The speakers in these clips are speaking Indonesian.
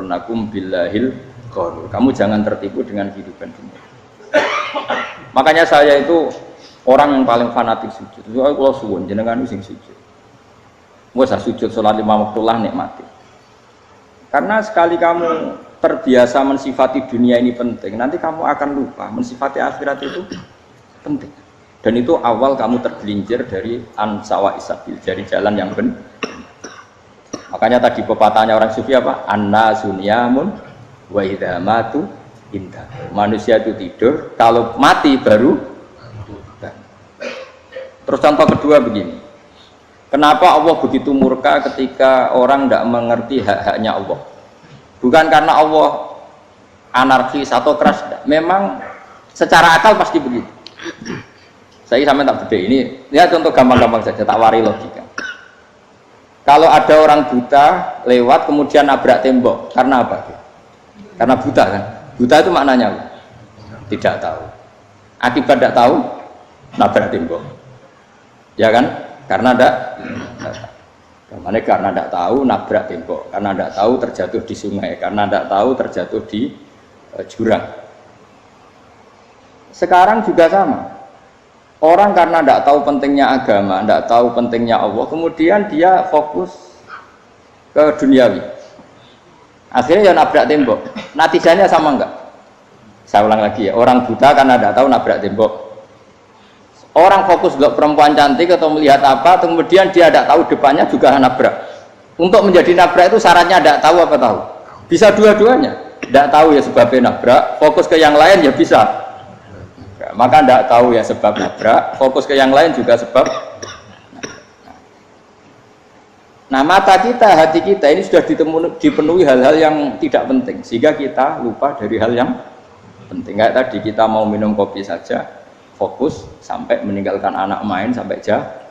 nakum billahil ghurur. Kamu jangan tertipu dengan kehidupan dunia. Makanya saya itu orang yang paling fanatik sujud. Soalnya kalau suwun jenengan sing sujud. Wes sujud salat 5 waktu lah nikmati. Karena sekali kamu terbiasa mensifati dunia ini penting, nanti kamu akan lupa mensifati akhirat itu penting. Dan itu awal kamu tergelincir dari ansawa isabil, dari jalan yang benar. Makanya tadi pepatahnya orang sufi apa? An-nasu niyamun wa idza matu indah. Manusia itu tidur, kalau mati baru. Terus contoh kedua begini. Kenapa Allah begitu murka ketika orang tidak mengerti hak-haknya Allah? Bukan karena Allah anarkis atau keras, memang secara akal pasti begitu. Saya sampai tak beda ini, lihat contoh gampang-gampang saja, tak wari logika. Kalau ada orang buta lewat kemudian nabrak tembok, karena apa? Karena buta kan? Buta itu maknanya apa? Tidak tahu. Akibat tidak tahu, nabrak tembok. Ya kan? Karena tidak tahu nabrak tembok, karena tidak tahu terjatuh di sungai, karena tidak tahu terjatuh di jurang. Sekarang juga sama. Orang karena tidak tahu pentingnya agama, tidak tahu pentingnya Allah, kemudian dia fokus ke duniawi. Akhirnya ya nabrak tembok. Natijanya sama enggak? Saya ulang lagi ya, orang buta karena tidak tahu nabrak tembok. Orang fokus ke perempuan cantik atau melihat apa, kemudian dia tidak tahu depannya juga nabrak. Untuk menjadi nabrak itu syaratnya tidak tahu apa tahu? Bisa dua-duanya. Tidak tahu ya sebabnya nabrak, fokus ke yang lain ya bisa. Maka tidak tahu ya sebab nabrak, fokus ke yang lain juga sebab. Nah mata kita, hati kita ini sudah dipenuhi hal-hal yang tidak penting, sehingga kita lupa dari hal yang penting. Kayak tadi kita mau minum kopi saja, fokus sampai meninggalkan anak main sampai jatuh.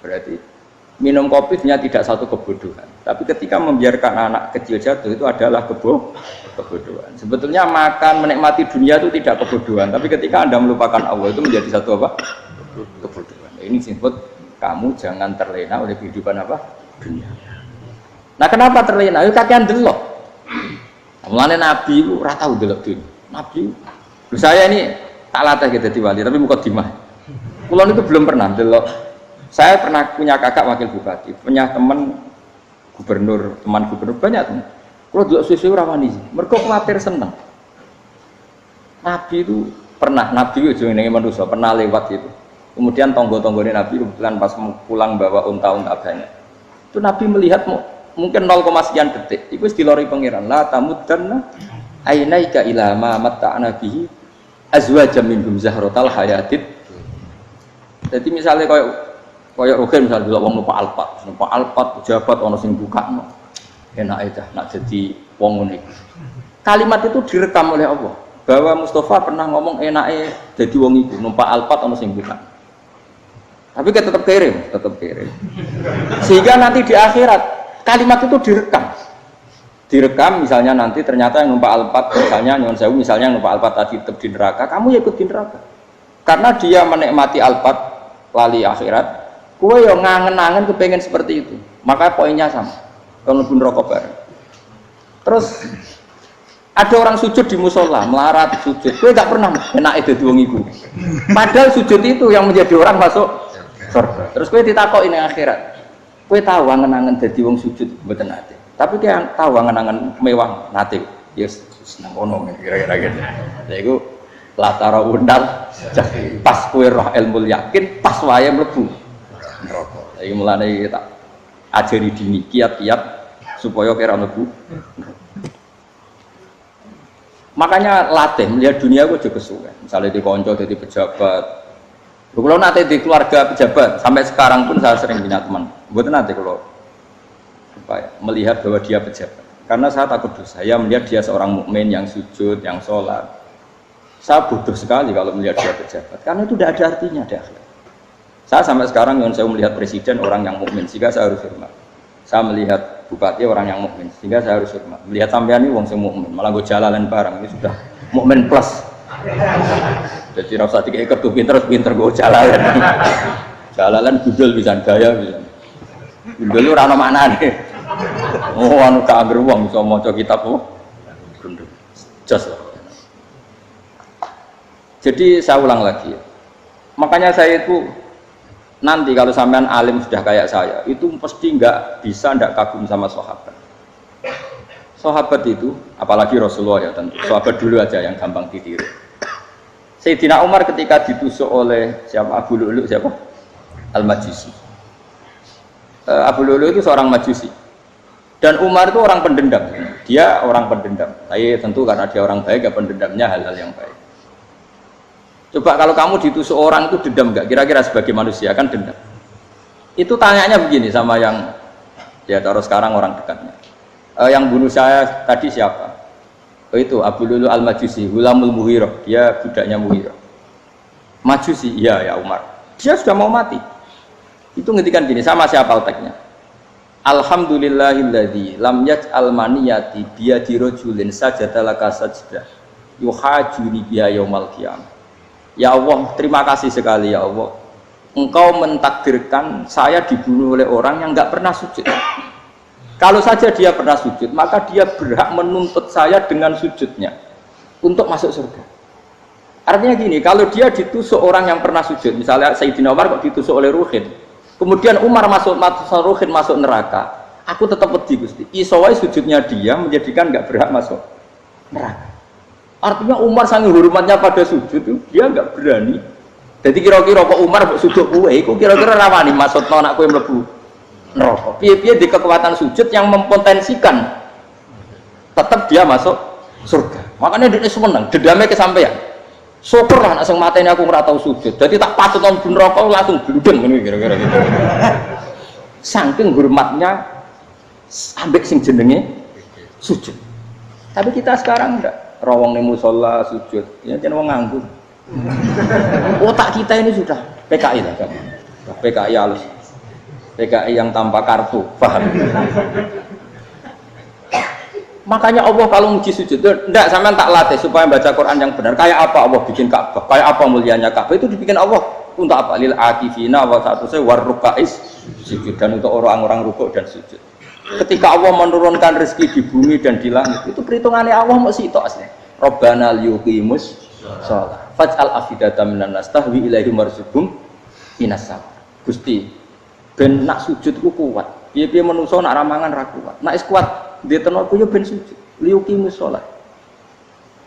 Berarti minum kopi sebenarnya tidak satu kebodohan, tapi ketika membiarkan anak kecil jatuh itu adalah kebodohan. Sebetulnya makan menikmati dunia itu tidak kebodohan, tapi ketika Anda melupakan Allah itu menjadi satu apa? Kebodohan. Ini disebut kamu jangan terlena oleh kehidupan apa? Dunia. Nah kenapa terlena? Itu kakean delok. Mulane Nabi itu ora tau delok dunia. Nabi, saya ini tak latih gitu di wali, tapi mukadimah. Kulon itu belum pernah delok. Saya pernah punya kakak wakil bupati, punya teman gubernur banyak teman. Kalau delok susu ora wani, mergo kuwatir seneng. Nabi itu pernah, Nabi itu jenenge manusia, pernah lewat itu. Kemudian tonggo-tonggone Nabi kebetulan pas pulang bawa unta-unta banyak. Itu Nabi melihat mungkin 0, sekian detik. Itu dilori pangeran, la tamuddanna ainaika ila ma matta'na bihi azwajam minhum zahratal hayatid. Jadi misalnya kayak Rogen misalnya dulu wong numpak Alphard pejabat ana sing bukakno. Enak aja nak jadi wong ngene. Kalimat itu direkam oleh Allah bahwa Mustafa pernah ngomong enake jadi wong iku numpak Alphard ana sing buka. Tapi kita tetap kirim. Sehingga nanti di akhirat kalimat itu direkam misalnya nanti ternyata yang numpak Alphard misalnya nyuwun sewu misalnya yang numpak Alphard tadi tetap di neraka, kamu ya ikut di neraka. Karena dia menikmati Alphard lali akhirat, kowe yo ngangen-angen kepengen seperti itu. Maka poinnya sama. Kalau pun rokok bareng. Terus ada orang sujud di musola, melarat sujud. Kowe gak pernah enake dadi wong iku. Padahal sujud itu yang menjadi orang masuk surga. Terus kowe ditakoki ning akhirat. Kowe tahu angen-angen dadi wong sujud mboten nate. Tapi dia tahu angen-angen mewah nate. Ya seneng ngono kira-kira gitu. Ya iku latara undal pas kowe roh ilmu yakin pas wae mlebu neraka. Iki mulane tak ajari dini kiat-kiat supaya kira mlebu. Makanya latih melihat dunia gue juga kesuwen. Misalnya di konco jadi pejabat. Kalau nanti di keluarga pejabat sampai sekarang pun saya sering punya teman. Buat nanti kalau melihat bahwa dia pejabat. Karena saya takut dosa. Saya melihat dia seorang mukmin yang sujud, yang sholat. Saya bodoh sekali kalau melihat dia pejabat. Karena itu tidak ada artinya di akhirat. Saya sampai sekarang yang saya melihat presiden orang yang mukmin, sehingga saya harus hormat. Saya melihat bupati orang yang mukmin, sehingga saya harus hormat. Melihat sampean ini wong sing mukmin, malah gue jalalan barang ini sudah mukmin plus. Jadi rasa tiga ikut tuh pinter gue jalalan. Jalalan gudul bisa gaya bisa. Gudul lu rano mana nih? Oh, anu gak angger wong iso maca kitab kok. Gendeng. Jos. Jadi saya ulang lagi. Makanya saya itu nanti kalau sampean alim sudah kayak saya, itu pasti nggak bisa nggak kagum sama sahabat. Sahabat itu, apalagi Rasulullah ya tentu. Sahabat dulu aja yang gampang ditiru. Sayyidina Umar ketika ditusuk oleh siapa Abu Lu'lu siapa? Al-Majusi. Abu Lu'lu itu seorang Majusi. Dan Umar itu orang pendendam. Dia orang pendendam. Tapi tentu karena dia orang baik, ya pendendamnya hal-hal yang baik. Coba kalau kamu ditusuk orang itu dendam nggak? Kira-kira sebagai manusia kan dendam. Itu tanyanya begini sama yang ya taruh sekarang orang dekatnya. Yang bunuh saya tadi siapa? Oh itu Abu Lu'lu Al-Majusi, Hulamul Muhirah, dia budaknya Muhirah. Majusi, iya ya Umar. Dia sudah mau mati. Itu ngendikan gini, sama siapa alteknya? Alhamdulillahilladzi lam yaj'al maniyati biyadi rajulin sajadalaka sajdah yuhajuni biha yaumal qiyamah. Ya Allah, terima kasih sekali ya Allah. Engkau mentakdirkan saya dibunuh oleh orang yang nggak pernah sujud. Kalau saja dia pernah sujud, maka dia berhak menuntut saya dengan sujudnya untuk masuk surga. Artinya gini, kalau dia ditusuk orang yang pernah sujud, misalnya Sayyidina Umar kok ditusuk oleh Ruhin, kemudian Umar Ruhin masuk neraka, aku tetap pedih Gusti. Isowai sujudnya dia menjadikan nggak berhak masuk neraka. Artinya Umar sangat hormatnya pada sujud itu, dia nggak berani. Jadi kira-kira kok Umar sujud kue, kok kira-kira rawani masuk anak kue mlebu neraka. Piye-piye di kekuatan sujud yang mempotensikan tetap dia masuk surga. Makanya dia seneng, dendamnya kesampaian. Syukur lah anak sing mateni aku ora tau sujud. Jadi tak patut nang neraka langsung bludeng ngene kira-kira gitu. Saking hormatnya ambek sing jenenge sujud. Tapi kita sekarang enggak. Rawong ning musala sujud, ya jeneng wong nganggur. Otak kita ini sudah PKI lah kan. PKI halus. PKI yang tanpa kartu, paham? Makanya Allah kalau muji sujud, enggak sampean tak latih supaya baca Quran yang benar. Kayak apa Allah bikin Ka'bah? Kayak apa mulianya Ka'bah? Itu dibikin Allah untuk apa? Lil akifina wa satusai warrukais sujud, dan untuk orang-orang rukuk dan sujud. Ketika Allah menurunkan rezeki di bumi dan di langit, itu perhitungannya Allah masih itu asli. Rabbana liyuqimus shalah faj'al afidatan minan nas tahwi ilaihim warzuqhum minas sama. Gusti, ben nak sujud ku kuat. Piye-piye manusa nak ramangan ra kuat. Nak is kuat dia tenaga yo ben sujud. Liyuqimus shalah.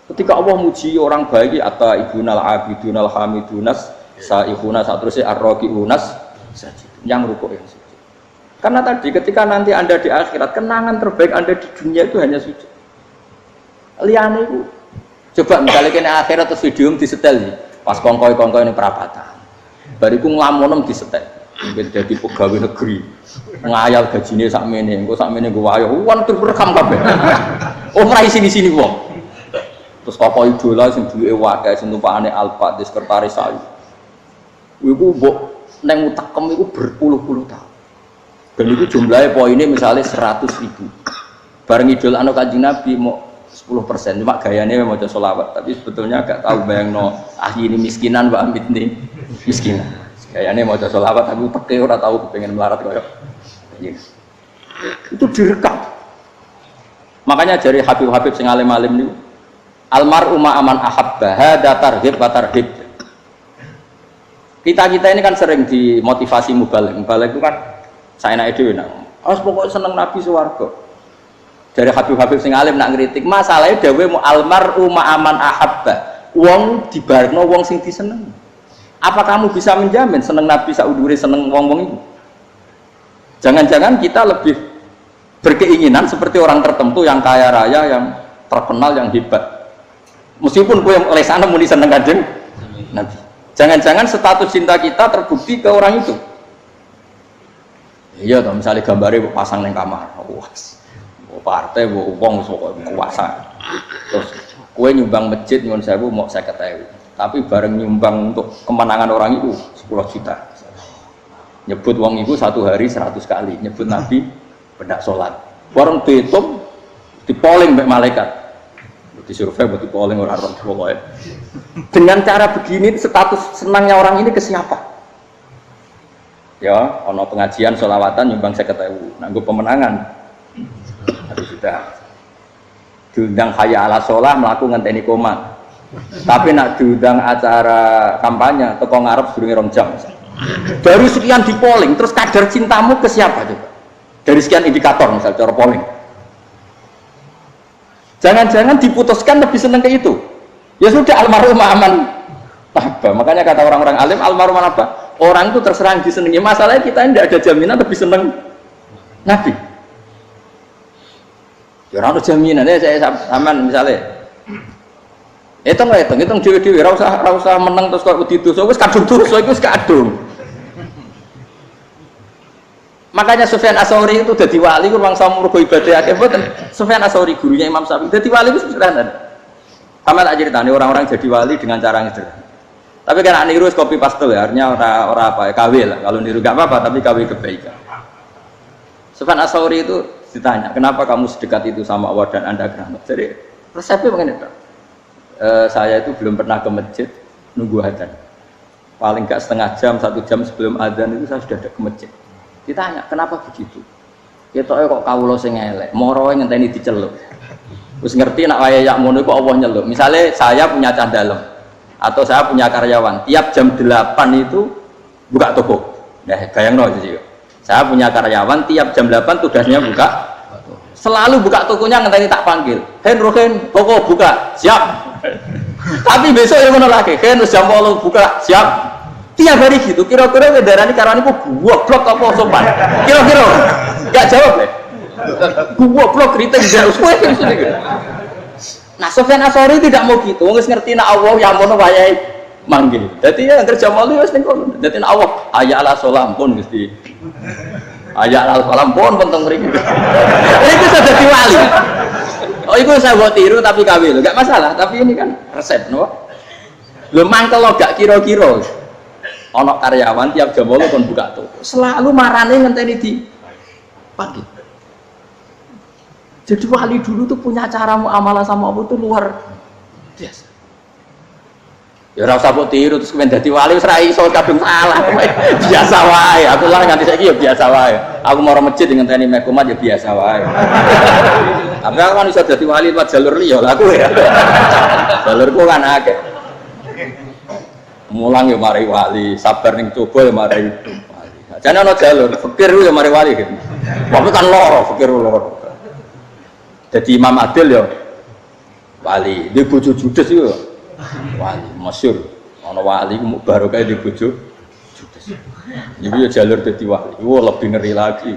Ketika Allah muji orang baik, atta ibunal abidunal hamidunas saihuna satrusé arraqiunas sajid. Yang rukuk yang sujud. Karena tadi ketika nanti Anda di akhirat, kenangan terbaik Anda di dunia itu hanya sujud. Liane itu coba misalnya kena akhirat terus video disetel pas kongkoi ini perapatan. Bariku nglamonem disetel. Mungkin jadi pegawai negeri. Ngayal gajine sakmene, engko sakmene gue wayo, wan terus rekam kabeh. Oh ora sini wong. Terus tokoh idola sing duwe wae sing tumpakane Alfa di sekretaris saya. Iku mbok nang utakem iku berpuluh-puluh tahun. Dan itu jumlahnya poinnya misalnya 100.000. Bareng idol anu Kanjeng Nabi mau 10%, cuma gayanya mau coba sholawat, tapi sebetulnya agak tahu bayang ini miskinan Mbak Amit nih miskinan. Gayanya mau coba sholawat, tapi pakai orang tahu pengen melarat kayak itu direkam. Makanya dari Habib sing alim-alim nih, almar'u ma'aman ahabba hada tarhib wa tarhib. Kita ini kan sering dimotivasi mubalik itu kan saya naik dewi nang, harus pokoknya seneng Nabi swarga. Dari Habib sing alim nak ngritik, masalahnya dawe mu almar'u ma'aman ahabba. Wong dibarno wong sing diseneng. Apa kamu bisa menjamin seneng Nabi saudure seneng wong-wong itu? Jangan-jangan kita lebih berkeinginan seperti orang tertentu yang kaya raya, yang terkenal, yang hebat. Meskipun kowe oleh sana muni seneng Kanjeng Nabi. Jangan-jangan status cinta kita terbukti ke orang itu. Iya toh, misalnya gambarnya pasang neng kamar, wah, partai, uang, kuasa, terus kue nyumbang masjid nyuwun sewu mau 50.000, tapi bareng nyumbang untuk kemenangan orang itu 10 juta. Nyebut uang itu satu hari 100 kali, nyebut Nabi bedak sholat. Bareng dihitung, dipoling mbek malaikat, disurvei buat dipoling orang pokoknya. Dengan cara begini status senangnya orang ini ke siapa? Ya, ono pengajian sholawatan nyumbang 50.000, nanggo pemenangan sudah diundang hayya ala sholah melakukan ngenteni komat. Tapi nak diundang acara kampanye teko ngarep sedurunge 2 jam. Dari sekian di polling, terus kadar cintamu ke siapa coba? Dari sekian indikator misal cara polling. Jangan-jangan diputuskan lebih seneng ke itu. Ya sudah almarhum aman. Apa? Makanya kata orang-orang alim almarhum apa? Orang itu terserah disenangi. Masalahnya kita tidak ada jaminan lebih seneng Nabi. Ya orang itu jaminan. Saya aman misalnya. Hitung dewi-dewi. Rasa menang terus kok itu. So wis kadung terus. So wis kadung. Makanya Sufyan Ats-Tsauri itu jadi wali, kurang sama mergo ibadah akeh mboten. Sufyan Ats-Tsauri gurunya Imam Syafi'i. Jadi wali itu sederhana. Sama tak ceritanya orang-orang jadi wali dengan cara yang sederhana. Tapi kan niru copy paste ya, artinya orang apa ya, KW lah. Kalau niru gak apa-apa, tapi KW kebaikan. Sufyan Ats-Tsauri itu ditanya, kenapa kamu sedekat itu sama Allah dan Anda keramat? Jadi resepnya begini, saya itu belum pernah ke masjid nunggu adzan. Paling gak setengah jam, 1 jam sebelum adzan itu saya sudah ada ke masjid. Ditanya, kenapa begitu? Ketoknya kok kawula sing elek, moroe ngenteni diceluk. Terus ngerti nak waya yak ngono kok Allah nyeluk. Misalnya saya punya cah dalem atau saya punya karyawan, tiap jam 8 itu buka toko. Nah, bayangno iki. Saya punya karyawan tiap jam 8 tugasnya buka. Selalu buka tokonya ngenteni tak panggil. Hen Rohen, toko buka. Siap. Tapi besok yang ngono lagi, hen jam 8 buka. Siap. Tiap hari gitu, kira-kira darani karane ku goblok apa sopan? Kira-kira enggak jawab deh. Goblok kritik terus kowe gitu. Nah, Sufyan Ats-Tsauri tidak mau gitu. Wis ngerti nek Allah ya mono wayahe manggil. Dadi ya kerja malu wis ning kono. Dadi nek Allah ayya ala salam pun Gusti. Ayya ala salam pun penting mriki. Itu sudah jadi wali. Oh, itu saya buat tiru tapi kawin. Enggak masalah, tapi ini kan resep, no. Lho mangkel lo gak kira-kira. Ono karyawan tiap jam 8 kon buka toko. Selalu marane ngenteni di pagi. Jadi wali dulu tuh punya cara muamalah sama Allah tuh luar biasa. Ya ora usah mbok tiru terus kemen dadi wali wis ra iso kadung salah. Biasa wae. Aku lah nganti saiki ya biasa wae. Aku mau masjid ngenteni mekomat ya biasa wae. Tapi aku kan iso dadi wali lewat jalur liya lah aku ya. Jalurku kan akeh. Mulang ya mari wali, sabar ning coba ya mari wali. Jane ana jalur fikir ya mari wali gitu. Tapi kan loro, fikir loro. Jadi Imam Adil ya wali, di bojo judes itu wali, masyhur. Ana wali ku barokah di bojo judes. Iki ya jalur dadi wali. Wah lebih ngeri lagi.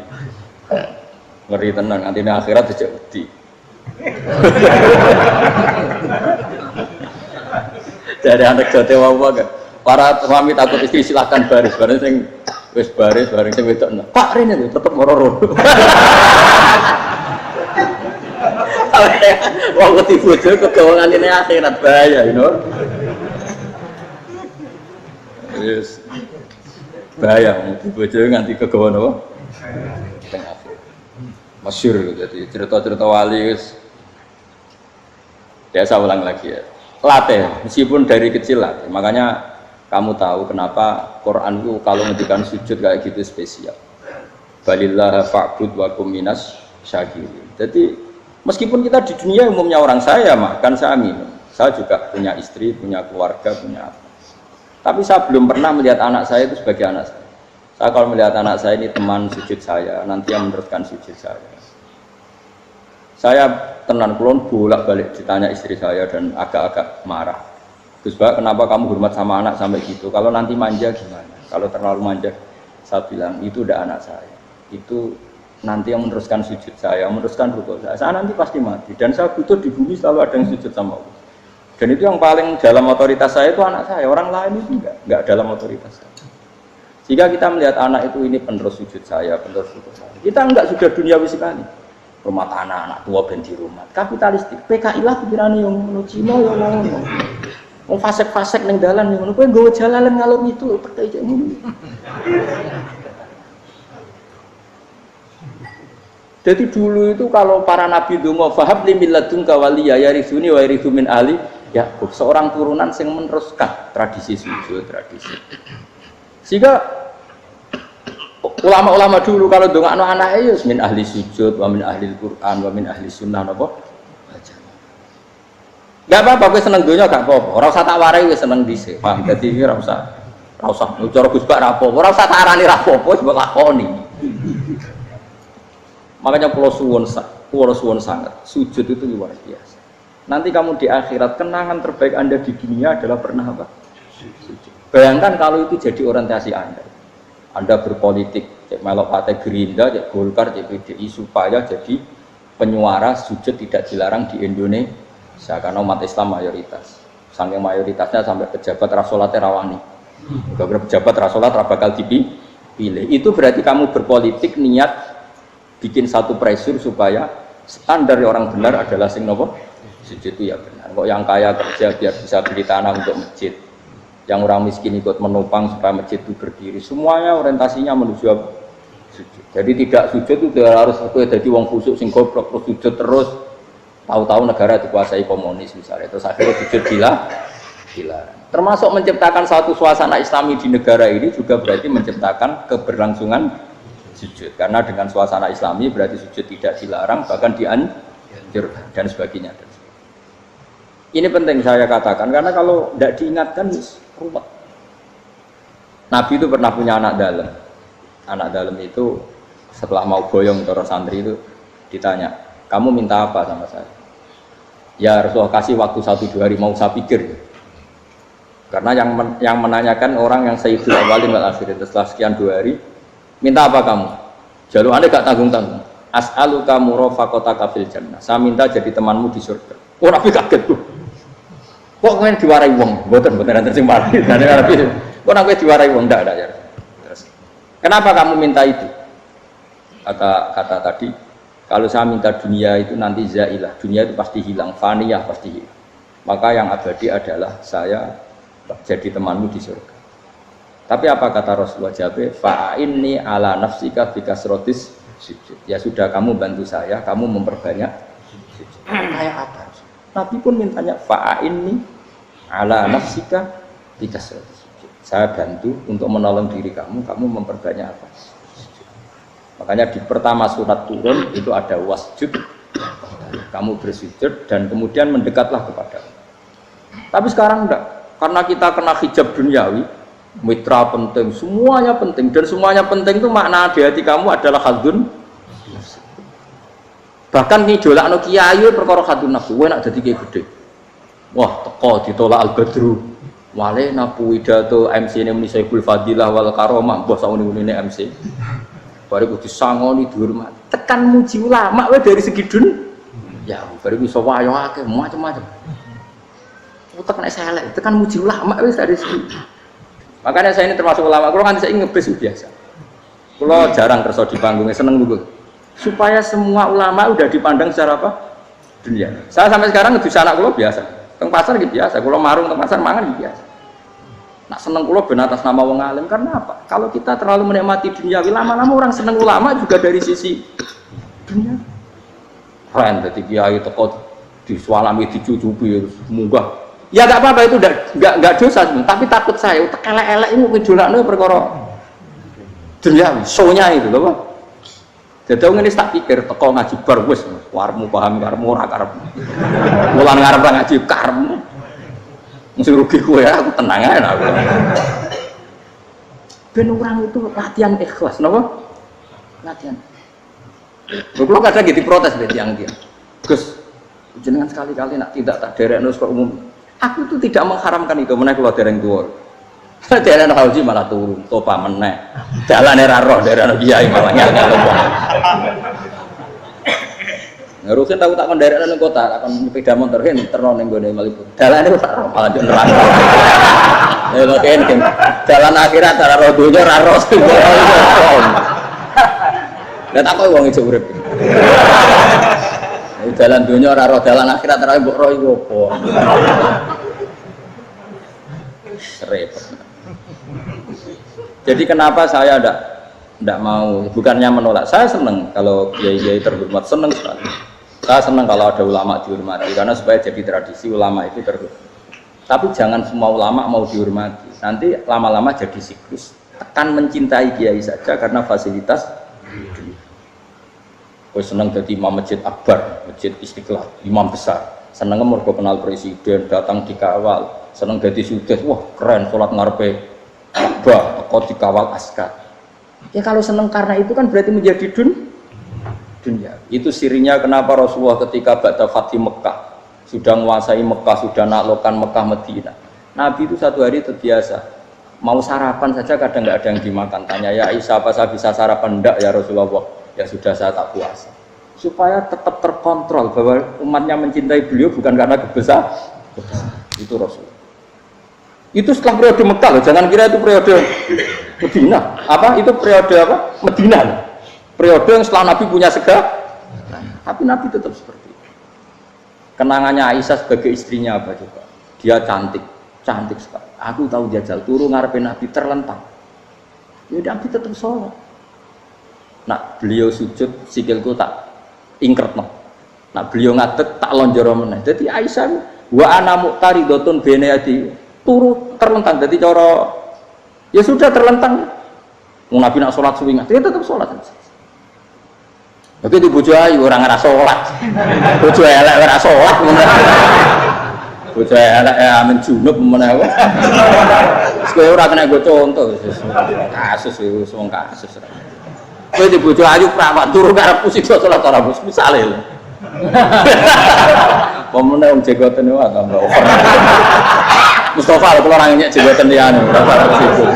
Ngeri tenan nanti akhirat dijak wedi. Dari anak jote wae kan. Para suami takut istri silahkan baris, bareng sing wis baris, bareng sing wedok. Pak rene tetep moro-moro. Wong wedi bojo kegawangan ini akhirat bahaya, you know. Yes. Bahaya wedi bojo nganti kegawan apa? Tengah akhirat. Masyhur jadi cerita-cerita wali wis. Ya saya ulang lagi ya. Latih, meskipun dari kecil latih. Makanya kamu tahu kenapa Quran itu kalau ngendikan sujud kayak gitu spesial. Balillah fa'bud wa kum minas syakirin. Jadi meskipun kita di dunia umumnya orang saya makan, saya minum. Saya juga punya istri, punya keluarga, punya apa. Tapi saya belum pernah melihat anak saya itu sebagai anak saya. Saya kalau melihat anak saya ini teman sujud saya, nanti yang meneruskan sujud saya. Saya tenan kulon bolak-balik ditanya istri saya dan agak-agak marah. Gus Pak, kenapa kamu hormat sama anak sampai gitu? Kalau nanti manja gimana? Kalau terlalu manja, saya bilang itu udah anak saya. Itu nanti yang meneruskan sujud saya, meneruskan rukuk saya. Saya nanti pasti mati dan saya butuh di bumi selalu ada yang sujud sama Allah. Dan itu yang paling dalam otoritas saya itu anak saya. Orang lain itu enggak dalam otoritas saya. Jika kita melihat anak itu ini penerus sujud saya, penerus rukuk saya. Kita enggak sudah duniawi sekali. Rumah tanah, anak tua ben di rumah. Kapitalistik. PKI lah pikirannya yang ngono Cina ya ngono. Wong fasek-fasek ning dalan ngono kowe nggawa jalalan ngalor itu percaya ngono. Jadi dulu itu kalau para nabi donga fahab li milladunka waliya yarisuni wa yarithu min ali Yakub, seorang turunan yang meneruskan tradisi sujud, tradisi. Sehingga Ulama-ulama dulu kalau dongakno anake ya min ahli sujud, wa min ahli Quran, wa min ahli sunnah napa? Enggak apa-apa kowe seneng donya gak apa-apa. Ora usah tak warai wis seneng dhisik. Paham? Dadi iki ora usah cara Gus Bak ra apa-apa. Ora usah tak arani ra apa-apa wis mbok lakoni. Makanya pulau suwon sangat sujud itu luar biasa. Nanti kamu di akhirat kenangan terbaik Anda di dunia adalah pernah apa? Sujud. Bayangkan kalau itu jadi orientasi Anda. Anda berpolitik, cek melok partai Gerindra, cek Golkar, cek PDI supaya jadi penyuara sujud tidak dilarang di Indonesia karena umat Islam mayoritas. Saking mayoritasnya sampai pejabat rasolatnya rawani. Gara-gara pejabat rasolat bakal dipilih. Itu berarti kamu berpolitik niat bikin satu pressure supaya standar orang benar adalah sing nopo sujud itu ya benar. Kok yang kaya kerja biar bisa beli tanah untuk masjid, yang orang miskin ikut menopang supaya masjid itu berdiri. Semuanya orientasinya menuju sujud. Jadi tidak sujud itu harus jadi wong khusuk sing goblok terus sujud terus. Tahu-tahu negara dikuasai komunis misalnya, terus akhirnya sujud dilarang. Termasuk menciptakan satu suasana Islami di negara ini juga berarti menciptakan keberlangsungan sujud, karena dengan suasana Islami berarti sujud tidak dilarang bahkan dianjurkan dan sebagainya. Ini penting saya katakan karena kalau tidak diingatkan ruwet. Nabi itu pernah punya anak dalam. Anak dalam itu setelah mau boyong terus santri itu ditanya, kamu minta apa sama saya? Ya Rasulullah kasih waktu 1-2 hari mau saya pikir. Karena yang menanyakan orang yang Sayyidul Awwalin wal Akhirin setelah sekian 2 hari. Minta apa kamu? Jalur Anda gak tanggung-tanggung. As'aluka murafaqataka fil jannah. Saya minta jadi temanmu di surga. Oh, Nabi kaget tuh. Kok kalian diwarai wong? Mboten nanti sing mati. Kok nek diwarai wong ndak ya. Terus. Kenapa kamu minta itu? Kata tadi, kalau saya minta dunia itu nanti zailah. Dunia itu pasti hilang, faniyah pasti hilang. Maka yang abadi adalah saya jadi temanmu di surga. Tapi apa kata Rasulullah jawab? Fa'inni ala nafsika bikasrotis sujud. Ya sudah kamu bantu saya, kamu memperbanyak sujud. Kayak apa? Nabi pun mintanya fa'inni ala nafsika bikasrotis sujud. Saya bantu untuk menolong diri kamu, kamu memperbanyak apa? Sujud. Makanya di pertama surat turun itu ada wasjud. Kamu bersujud dan kemudian mendekatlah kepada Allah. Tapi sekarang enggak, karena kita kena hijab duniawi. Mitra penting, semuanya penting dan semuanya penting itu makna di hati kamu adalah khadun. Bahkan ngijolakno kiai perkara khadun nafsu, kowe nak dadi kiai gede. Wah, teko ditolak al-badru. Wale napu pidato MC ne muni Saiful Fadilah wal Karomah, mbah sauni-unine MC. Bariku disangoni dihormat. Tekan muji ulama wae dari segi ya, bariku iso wayo akeh macam-macam. Utek nek selek, tekan muji ulama wis dari segi. Makanya saya ini termasuk ulama, kalau nanti saya ngebis biasa. Kalau jarang kerso di panggungnya, seneng dulu. Supaya semua ulama udah dipandang secara apa? Dunia. Saya sampai sekarang ngedus anak kulo biasa. Teng pasar gitu biasa. Kalau marung teng pasar mangan gitu biasa. Nak seneng kulo ben atas nama wong alim karena apa? Kalau kita terlalu menikmati dunia, lama-lama orang seneng ulama juga dari sisi dunia. Keren, jadi kiai teko disualami dicucupi munggah. Ya gak apa-apa itu enggak dosa tapi takut saya elek-elek ini ngejolakno perkara dunia show-nya itu lho Pak. Jadi ngene tak pikir teko ngaji bar wis warmu paham karmu ora karep. Mulan ngarep ngaji karmu. Mesti rugi kowe ya aku tenang ae aku. Ben orang itu latihan ikhlas napa? Latihan. Kalau kadang gitu protes be tiyang dia. Gus, jenengan sekali-kali nak tidak tak derekno kok umum. Aku itu tidak mengharamkan itu, menaik kalau dereng tua. Dereng haji malah turun, topa meneh. Dalane ra roh, dereng kiai malah ngel-ngel. Ngurusin tahu tak kon derek nang kota, akan sepeda motor kan terno ning gone Malibur. Dalane tak roh, malah yo neraka. Lha kan dalan akhirat ora roh donya ra roh. Lah tak koyo wong ijo urip. Dalan dunia ora roh dalan akhirat ora mbok roh iku apa. Repot. Jadi kenapa saya tidak mau, bukannya menolak, saya senang kalau kiai-kiai terhormat, senang sekali. Saya senang kalau ada ulama dihormati karena supaya jadi tradisi ulama itu terhormat. Tapi jangan semua ulama mau dihormati, nanti lama-lama jadi siklus. tekan mencintai kiai saja karena fasilitas dunia. Kowe seneng dadi imam masjid akbar, masjid Istiqlal, imam besar. Seneng mergo kenal presiden, datang dikawal. Seneng dadi sugih, wah keren salat ngarepe Ka'bah, teko dikawal askar. Ya kalau seneng karena itu kan berarti menjadi dunia. Itu sirinya kenapa Rasulullah ketika ba'da Fathi Mekah sudah menguasai Mekah, sudah naklukkan Mekah Madinah. Nabi itu satu hari terbiasa mau sarapan saja kadang nggak ada yang dimakan. Tanya ya Aisyah, apa saya bisa sarapan? Enggak ya Rasulullah. Ya sudah saya tak puasa. Supaya tetap terkontrol bahwa umatnya mencintai beliau bukan karena kebesaran. Itu Rasul. Itu setelah periode Mekah loh, jangan kira itu periode Medina. Apa? Itu periode apa? Medina loh. Periode yang setelah Nabi punya segala. Tapi Nabi tetap seperti itu. Kenangannya Aisyah sebagai istrinya apa coba? Dia cantik sekali. Aku tahu jajal turu ngarepin Nabi terlentang. Ya Nabi tetap sholat. Nak beliau sujud sikilku tak ingkret no. Nak beliau ngadeg tak lonjoro meneh. Jadi Aisyah wa ana muqtaridotun bene adi turu terlentang. Jadi cara ya sudah terlentang. Wong Nabi nak sholat suwi dia tetap sholat. Tapi di bojo ayu orang ora sholat. Bojo elek ora sholat ngono. Bojo elek amen junub meneh wae. Wis kowe ora kena go contoh kasus wis wong kasus. Kowe di bojo ayu prawan turu karepku sida salat ora bos misale lho. Pemene wong jegoten wae tambah over. Mustafa lho kula nang nyek jegoten liyane ora parek situ.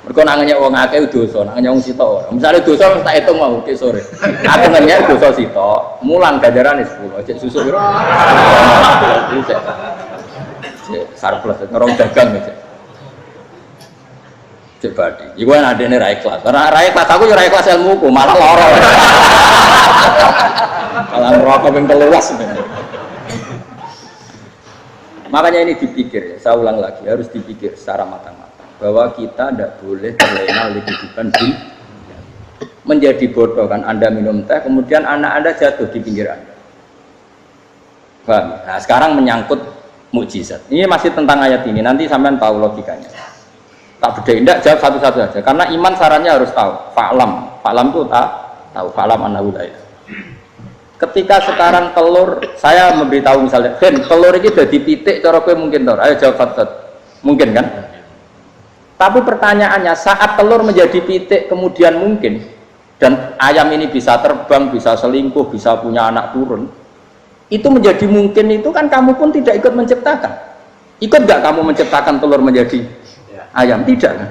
Mergo nang nyek wong akeh dosa, nang nyek wong sitok ora. Misale dosa tak hitung mau ke sore. Aku nyek dosa sitok, mulang ganjarane 10. Cek susu piro? Cek surplus ngerong dagang cek. Cek badi, iku kan adene ra ikhlas. Karena ra ikhlas aku ya ra ikhlas ilmuku, malah lara. Malah rokok ping 13. Makanya ini dipikir ya, saya ulang lagi, harus dipikir secara matang-matang bahwa kita tidak boleh terlena oleh kehidupan dunia. Menjadi bodoh kan Anda minum teh, kemudian anak Anda jatuh di pinggir Anda. Paham? Nah, sekarang menyangkut mukjizat. Ini masih tentang ayat ini, nanti sampean tahu logikanya. Tak bedain, tidak jawab satu-satu saja karena iman sarannya harus tahu fa'lam itu tahu fa'lam annahu la ilaha. Ketika sekarang telur saya memberitahu misalnya telur ini udah dipitik cara kowe mungkin tor ayo jawab satu-satu mungkin kan, tapi pertanyaannya saat telur menjadi pitik kemudian mungkin dan ayam ini bisa terbang, bisa selingkuh, bisa punya anak turun, itu menjadi mungkin, itu kan kamu pun tidak ikut menciptakan. Ikut nggak kamu menciptakan telur menjadi ayam? Tidak kan?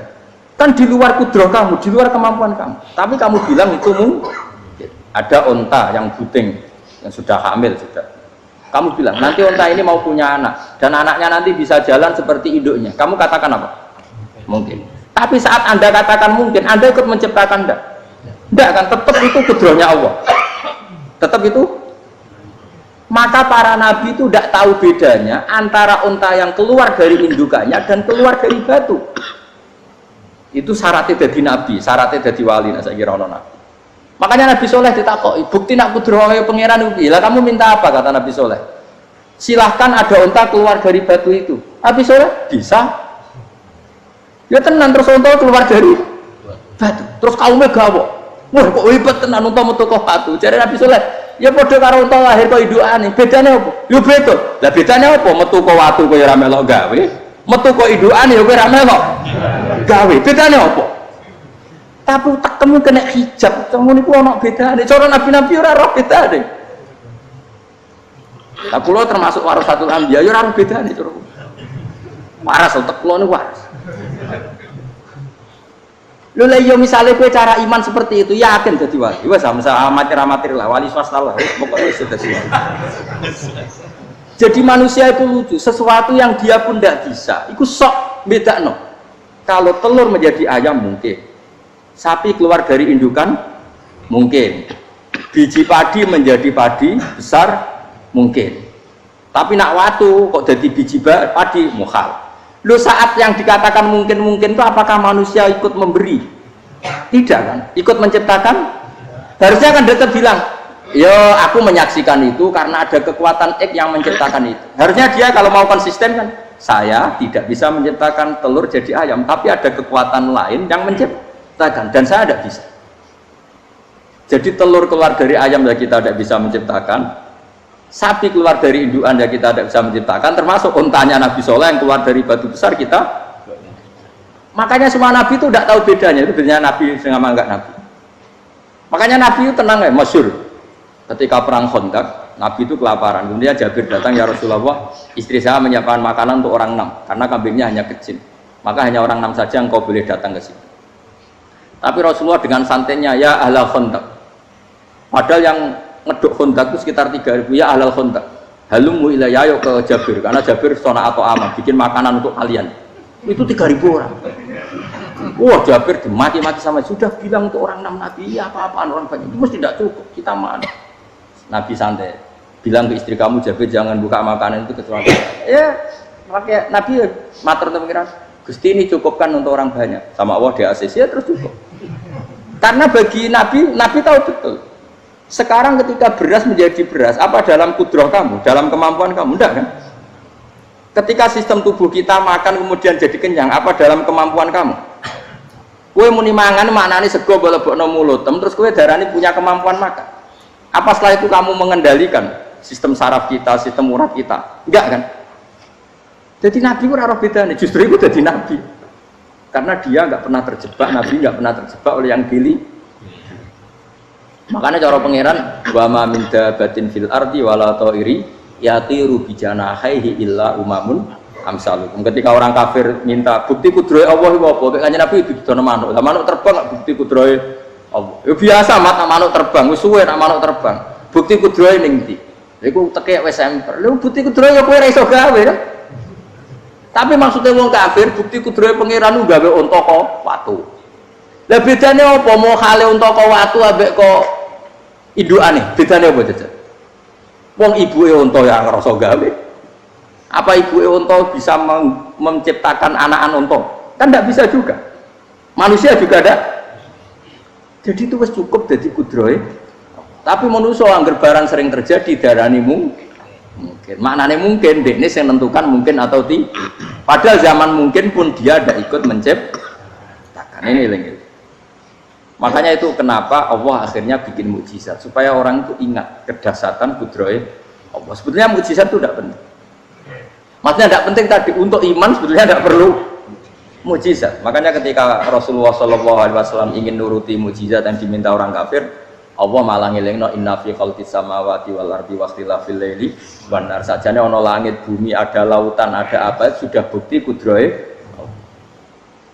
Kan di luar kudrah kamu, di luar kemampuan kamu. Tapi kamu bilang itu mungkin. Ada onta yang buting, yang sudah hamil sudah. Kamu bilang nanti onta ini mau punya anak dan anaknya nanti bisa jalan seperti induknya. Kamu katakan apa? Mungkin. Tapi saat Anda katakan mungkin, Anda ikut menciptakan enggak? Enggak kan? Tetap itu kudrahnya Allah. Tetap itu. Maka para nabi itu tidak tahu bedanya antara onta yang keluar dari indukannya dan keluar dari batu. Itu syaratnya jadi nabi, syaratnya jadi wali. Nah, saya kira ono nabi. Makanya Nabi Soleh ditakoki, bukti nak kudrah kaya pangeran ugi. Lah kamu minta apa, kata Nabi Soleh? Silahkan ada onta keluar dari batu itu. Nabi Soleh bisa. Ya tenan, terus onta keluar dari batu. Terus kaumnya gawok. Wah kok hebat tenan onta metu kok batu. Jare Nabi Soleh, ya padha karo onta lahir kok indukane. Bedane apa? Ya beda. Lah bedane apa? Metu kok watu kok ya ora melok gawe. Metu kok indukane ya kowe ora melok gawe. Bedane apa? Tapi tak temu kena hijab, temu niku ana bedane. Cara nabi-nabi ora roh bedane. Lah kula termasuk warasatul anbiya ya ora roh bedane cara. Waras utek kula niku waras. Lho lah yo misale kowe cara iman seperti itu yakin dadi wali. Wes sama amatir-amatir lah wali swasta lah. Pokoknya wis dadi wali. Jadi manusia itu lucu, sesuatu yang dia pun tidak bisa. Iku sok bedakno. Kalau telur menjadi ayam mungkin. Sapi keluar dari indukan mungkin, biji padi menjadi padi besar mungkin, tapi nak watu kok jadi biji padi mukhal. Lu saat yang dikatakan mungkin itu apakah manusia ikut memberi? Tidak kan? Ikut menciptakan? Harusnya kan tetap bilang Yo, aku menyaksikan itu karena ada kekuatan X yang menciptakan itu. Harusnya dia kalau mau konsisten kan, saya tidak bisa menciptakan telur jadi ayam, tapi ada kekuatan lain yang menciptakan dan saya tidak bisa. Jadi telur keluar dari ayam ya kita tidak bisa menciptakan, sapi keluar dari indukan ya kita tidak bisa menciptakan, termasuk untanya Nabi Soleh yang keluar dari batu besar kita. Makanya semua Nabi itu tidak tahu bedanya, itu bedanya Nabi dengan enggak Nabi. Makanya Nabi itu tenang ya, masyhur. Ketika perang Khandaq, Nabi itu kelaparan. Kemudian Jabir datang, ya Rasulullah, istri saya menyiapkan makanan untuk orang 6 karena kambingnya hanya kecil. Maka hanya orang 6 saja yang kau boleh datang ke sini. Tapi Rasulullah dengan santainya, ya ahlal Khandaq. Padahal yang ngeduk Khandaq itu sekitar 3.000, ya ahlal Khandaq. Halumu ilayya, ayo ke Jabir karena Jabir sona atau aman bikin makanan untuk kalian. Itu 3.000 orang. Wah, Jabir mati-mati sama, sudah bilang untuk orang 6 Nabi, ya apa-apaan orang banyak. Itu mesti tidak cukup, kita mana? Nabi santai, bilang ke istri kamu, Jabir jangan buka makanan itu kecuali ya, pakai Nabi matur pengiran, Gusti ini cukupkan untuk orang banyak, sama Allah di ACC ya terus cukup. Karena bagi Nabi tahu betul. Sekarang ketika beras menjadi beras, apa dalam kudrah kamu, dalam kemampuan kamu, enggak kan? Ketika sistem tubuh kita makan kemudian jadi kenyang, apa dalam kemampuan kamu? Kue muni mangan maknane sego bolebokno mulut, terus kue darani punya kemampuan makan. Apa setelah itu kamu mengendalikan sistem saraf kita, sistem urat kita? Enggak kan? Jadi Nabi itu ora bedane, justru itu jadi Nabi. Karena dia enggak pernah terjebak, Nabi enggak pernah terjebak oleh yang pilih. Makanya cara pangeran, wa ma min dabatin fil ardi wala ta'iri yatiru bi janahihi illa umamun amsalukum. Ketika orang kafir minta bukti kudrohe Allah iku apa? Kanjeng Nabi didono manuk. Lah manuk terbang bukti kudrohe Allah. Ya biasa manuk terbang, wis suwe nak manuk terbang. Bukti kudrohe ning ndi? Iku teke wis semper. Lha bukti kudrohe ya kowe ora iso gawe kan? Tapi maksudnya wong kafir bukti kudrohe pangeran ku gawe unta kok watu. Lah bedane apa mau hale unta kok watu ambek kok indukane? Bedane apa jajan? Wong ibuke unta ya ngrasa gawe. Apa ibuke unta bisa menciptakan anak-anak unta? Kan tidak bisa juga. Manusia juga ada. Jadi itu wis cukup jadi kudrohe. Tapi manusia angger barang sering terjadi darani mungkin. Maknane mungkin dekne sing nentukan mungkin atau tidak. Padahal zaman mungkin pun dia ada ikut menciptakan. Ini lagi. Makanya itu kenapa Allah akhirnya bikin mukjizat supaya orang itu ingat kedahsyatan kudrohe Allah. Sebetulnya mukjizat itu tidak penting. Maksudnya tidak penting tadi untuk iman sebetulnya tidak perlu mukjizat. Makanya ketika Rasulullah SAW ingin nuruti mukjizat yang diminta orang kafir, Allah malah ngelingno inna fi khalqis samawati wal ardi wakhtilafil laili wan nar. Sajane ana langit, bumi, ada lautan, ada apa sudah bukti kudrohe.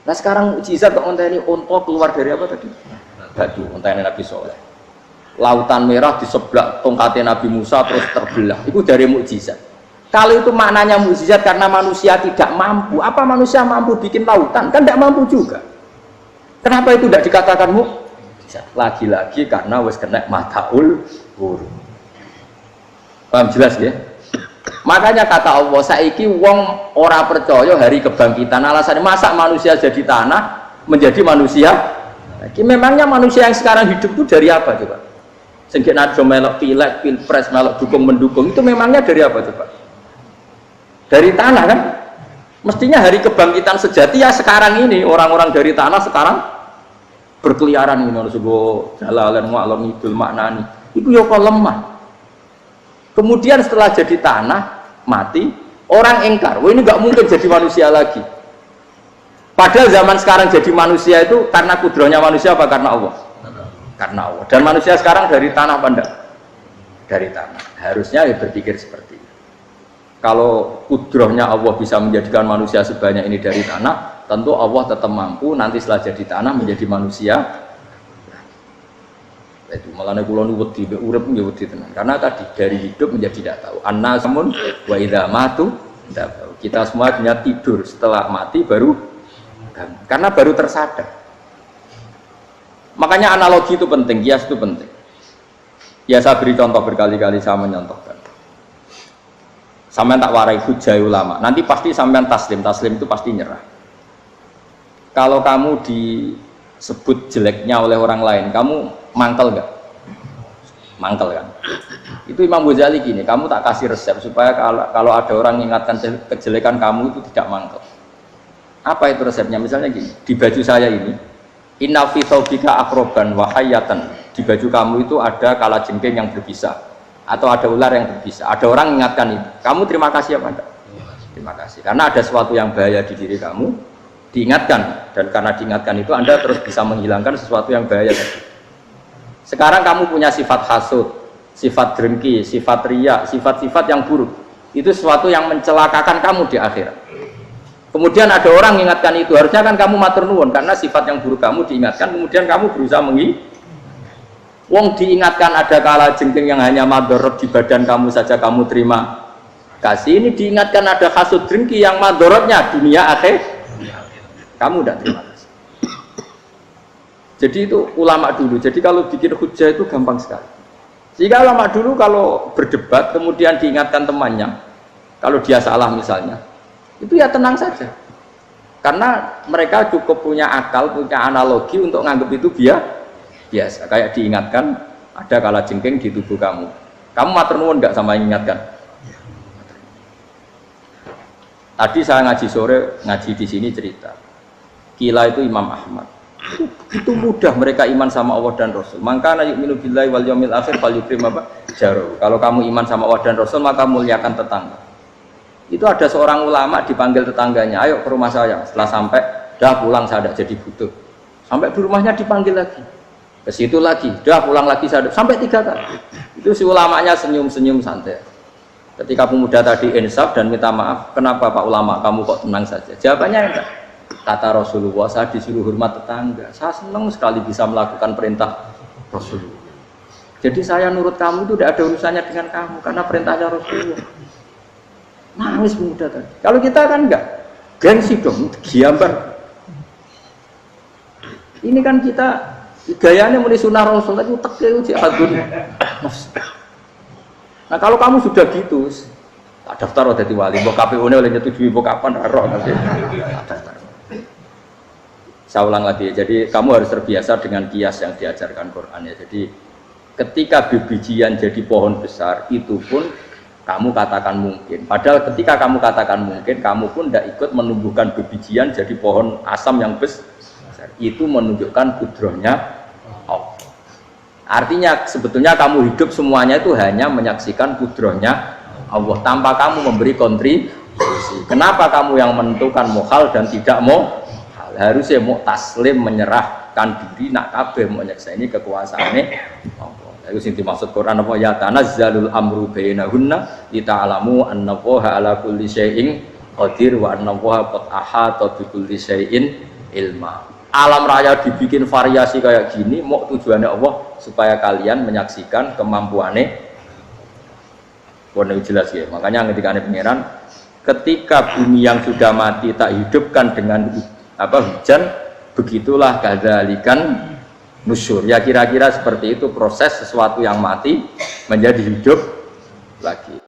Nah sekarang mukjizat kok ngenteni unta keluar dari apa tadi? Batu, untane Nabi Soleh. Lautan merah di sebelah tongkatnya Nabi Musa terus terbelah. Itu dari mukjizat. Kalau itu maknanya mukjizat karena manusia tidak mampu, apa manusia mampu bikin lautan? Kan tidak mampu juga. Kenapa itu tidak dikatakan mukjizat? Lagi-lagi karena wis kena mataul huruf. Paham jelas ya? Makanya kata Allah, saiki wong ora percaya hari kebangkitan. Alasannya masa manusia jadi tanah menjadi manusia? Memangnya manusia yang sekarang hidup itu dari apa coba? Sehingga nado melok pilek, pilpres, melok dukung mendukung itu memangnya dari apa coba? Dari tanah kan? Mestinya hari kebangkitan sejati ya sekarang ini orang-orang dari tanah sekarang berkeliaran ini harus go jalalan ngalor ngidul maknani. Itu ya kok lemah. Kemudian setelah jadi tanah mati orang engkar, wah ini nggak mungkin jadi manusia lagi. Padahal zaman sekarang jadi manusia itu karena kudrohnya manusia apa karena Allah? Karena Allah. Dan manusia sekarang dari tanah apa enggak? Dari tanah. Harusnya ya berpikir seperti itu. Kalau kudrohnya Allah bisa menjadikan manusia sebanyak ini dari tanah, tentu Allah tetap mampu nanti setelah jadi tanah menjadi manusia. Itu malah nek kula nu wedi urip nggih wedi tenan. Karena tadi dari hidup menjadi tidak tahu. Annasamun wa idza matu tidak tahu. Kita semua hanya tidur, setelah mati baru karena baru tersadar. Makanya analogi itu penting, kias itu penting. Ya saya beri contoh berkali-kali, saya menyontohkan. Sampean tak warai hujah ulama. Nanti pasti sampean taslim itu pasti nyerah. Kalau kamu disebut jeleknya oleh orang lain, kamu mangkel nggak? mangkel kan. Itu Imam Ghazali gini, kamu tak kasih resep supaya kalau ada orang mengingatkan kejelekan kamu itu tidak mangkel. Apa itu resepnya? Misalnya gini, di baju saya ini, inna fi thawbika akroban wa hayatan. Di baju kamu itu ada kalajengking yang berbisa atau ada ular yang berbisa. Ada orang mengingatkan itu. Kamu terima kasih apa enggak? Terima kasih. Karena ada sesuatu yang bahaya di diri kamu, diingatkan, dan karena diingatkan itu Anda terus bisa menghilangkan sesuatu yang bahaya tadi. Sekarang kamu punya sifat hasud, sifat dengki, sifat riya, sifat-sifat yang buruk. Itu sesuatu yang mencelakakan kamu di akhirat. Kemudian ada orang mengingatkan itu, harusnya kan kamu matur nuwun karena sifat yang buruk kamu diingatkan, kemudian kamu berusaha wong diingatkan ada kalajengking yang hanya madorot di badan kamu saja kamu terima kasih. Ini diingatkan ada hasud dengki yang madorotnya dunia akhir, kamu tidak terima kasih. Jadi itu ulama dulu. Jadi kalau bikin hujah itu gampang sekali. Sehingga ulama dulu kalau berdebat kemudian diingatkan temannya, kalau dia salah misalnya, itu ya tenang saja. Karena mereka cukup punya akal, punya analogi untuk nganggap itu biasa. Kayak diingatkan ada kalajengking di tubuh kamu. Kamu matur nuwun nggak sama ingatkan? Tadi saya ngaji sore, ngaji di sini cerita. Kila itu Imam Ahmad. Itu mudah mereka iman sama Allah dan Rasul. Maka yu'minu billahi wal yaumil akhir falyukrim apa? Jaru. Kalau kamu iman sama Allah dan Rasul maka muliakan tetangga. Itu ada seorang ulama dipanggil tetangganya, ayo ke rumah saya. Setelah sampai, dah pulang saya tidak jadi butuh. Sampai di rumahnya dipanggil lagi. Ke situ lagi, dah pulang lagi saya sampai 3 kali. Itu si ulamanya senyum-senyum santai. Ketika pemuda tadi insaf dan minta maaf, kenapa Pak Ulama kamu kok tenang saja? Jawabannya enggak. Kata Rasulullah, saya disuruh hormat tetangga. Saya senang sekali bisa melakukan perintah Rasulullah. Jadi saya nurut kamu itu tidak ada urusannya dengan kamu karena perintahnya Rasulullah. Nangis pemuda tadi. Kalau kita kan enggak, gengsi dong, giambar. Ini kan kita gayanya mulai sunnah Rasul tapi uteknya jihadun. Nah kalau kamu sudah gitu, tak daftar udah wali, mbok KPU-nya oleh nyetujui mbok kapan roh nanti. Daftar. Saya ulang lagi, jadi kamu harus terbiasa dengan kias yang diajarkan Quran ya. Jadi ketika bibijian jadi pohon besar, itu pun kamu katakan mungkin. Padahal ketika kamu katakan mungkin, kamu pun tidak ikut menumbuhkan bibijian jadi pohon asam yang besar. Itu menunjukkan kudrohnya Allah. Artinya sebetulnya kamu hidup semuanya itu hanya menyaksikan kudrohnya Allah tanpa kamu memberi kontribusi. Kenapa kamu yang menentukan mohal dan tidak mau? Harusnya mau taslim menyerahkan diri nak kabeh mau nyakseni kekuasaane Allah. Itu sing dimaksud Quran apa ya tanazzalul amru bainahunna lita'lamu annallaha ala kulli syai'in qadir wa annallaha qad ahata bi kulli syai'in ilma. Alam raya dibikin variasi kayak gini mau tujuannya Allah supaya kalian menyaksikan kemampuannya. Warna jelas ya. Makanya ketika ada pangeran, ketika bumi yang sudah mati tak hidupkan dengan hujan, begitulah kadzalikan nusyur. Ya kira-kira seperti itu proses sesuatu yang mati menjadi hidup lagi.